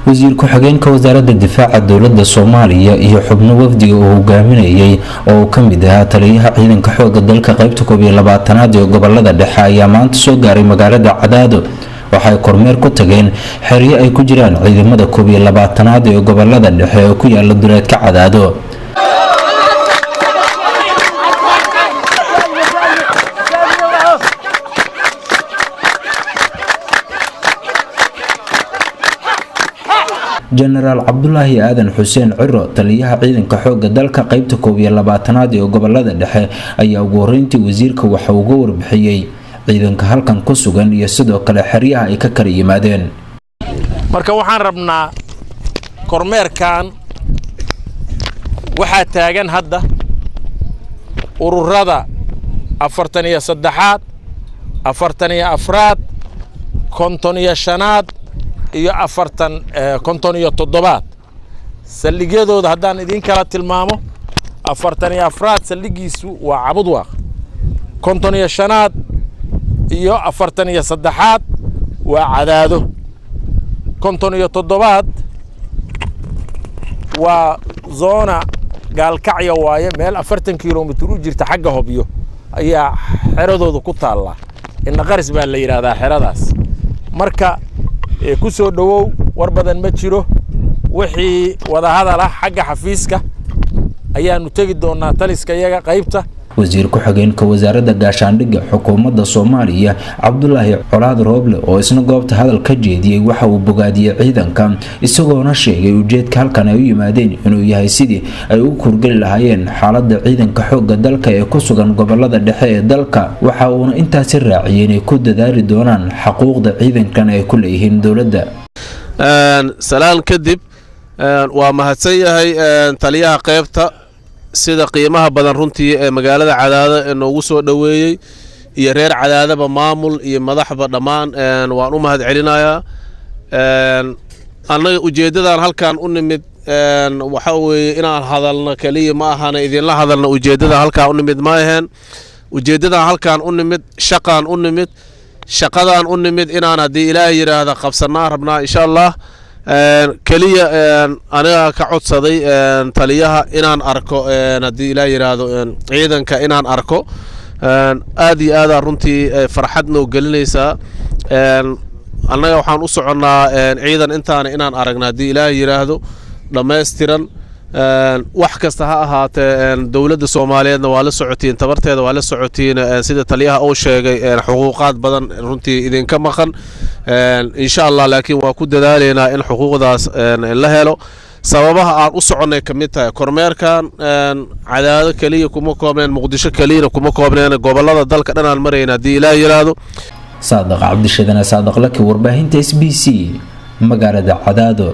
wasiir ku-xigeenka wasaaradda difaaca dowladda Soomaaliya iyo xubno wafdiga uu hogaaminayay oo ka mid ah taliyaha ciidanka xoogga dalka qaybta 12aad ee gobolada dhexe ayaa maanta soo gaaray magaalada Cadaado. waxay kormeer ku tageen xeryo ay ku jiraan ciidamada 12aad ee gobolada dhexe oo ku yaala duleedka Cadaado. General Abdullahi Aadan Xuseen Ciro taliyaha ciidanka xoogga dalka qaybta 12aad ee gobolada dhexe ayaa ugu horeyntii wasiirka waxa uu uga warbixiyay ciidanka halkan ku sugan iyo sidoo kale xeryaha ay ka kala yimaadeen. marka waxaan rabnaa kormeerkan waxa taagan hadda ururada 43aad 44aad 55aad iyo 57aad saldhigyadooda haddaan idin kala tilmaamo 44aad saldhigiisu waa Cabudwaaq 55aad iyo 43aad waa Cadaado 57aad waa zona gaalkacyo waaye meel 40 kiiloomitir u jirta xagga Hobyo ayaa xeradooda ku taala in qaris baa la yiraahdaa xeradaas. marka ku soo dhawow war badan ma jiro wixii wada hadal ah xagga xafiiska ayaanu tagi doonaa taliska iyaga qaybta. wasiir ku-xigeenka wasaaradda gaashaandhigga xukuumadda Soomaaliya Cabdullaahi Colaad Rooble oo isna goobta hadal ka jeediyay waxa uu bogaadiyay ciidanka isagoona sheegay ujeedka halkan ay u yimaadeen inuu yahay sidii ay u kurgali lahaayeen xaaladda ciidanka xoogga dalka ee ku sugan gobolada dhexe ee dalka. waxa uuna intaasi raaciyay inay ku dadaali doonaan xuquuqda ciidankan ay ku leeyihiin dowladda. salaan kadib waa mahadsan yahay taliyaha qaybta sida qiimaha badan runtii ee magaalada Cadaado ee noogu soo dhaweeyay iyo reer Cadaadaba maamul iyo madaxba dhamaan waan u mahad celinayaa. anaga ujeedadan halkan u nimid waxa weeye inaan hadalna kaliya ma ahana idin la hadalna ujeedada halkan u nimid ma ahayn. ujeedadan halkan u nimid shaqan u nimid shaqadan u nimid inaan hadii Ilaahay yiraahdo qabsanaa rabnaa insha Allah. kaliya aniga ka codsaday taliyaha inaan arko hadii Ilaahay yiraahdo ciidanka inaan arko aad iyo aad runtii farxad noo gelinaysa. anaga waxaan u soconaa ciidan inaan aragna hadii Ilaahay yiraahdo dhameystiran. wax kasta ha ahaatee dawladda Soomaaliyeedna waa la socotiin tabarteeda waa la socotiin sida taliyaha uu sheegay xuquuqaad badan runtii idinka maqan insha Allah laakiin waa ku dadaaleena in xuquuqdaas la helo. sababaha aan u soconay kamid tahay kormeerkan Cadaado kaliya kuma koobneen Muqdisho kaliya kuma koobneen gobolada dalka dhan aan marayna hadii Ilaahay yiraahdo. Saadaq Cabdishadana Saadaq Laki warbaahinta SBC magaalada Cadaado.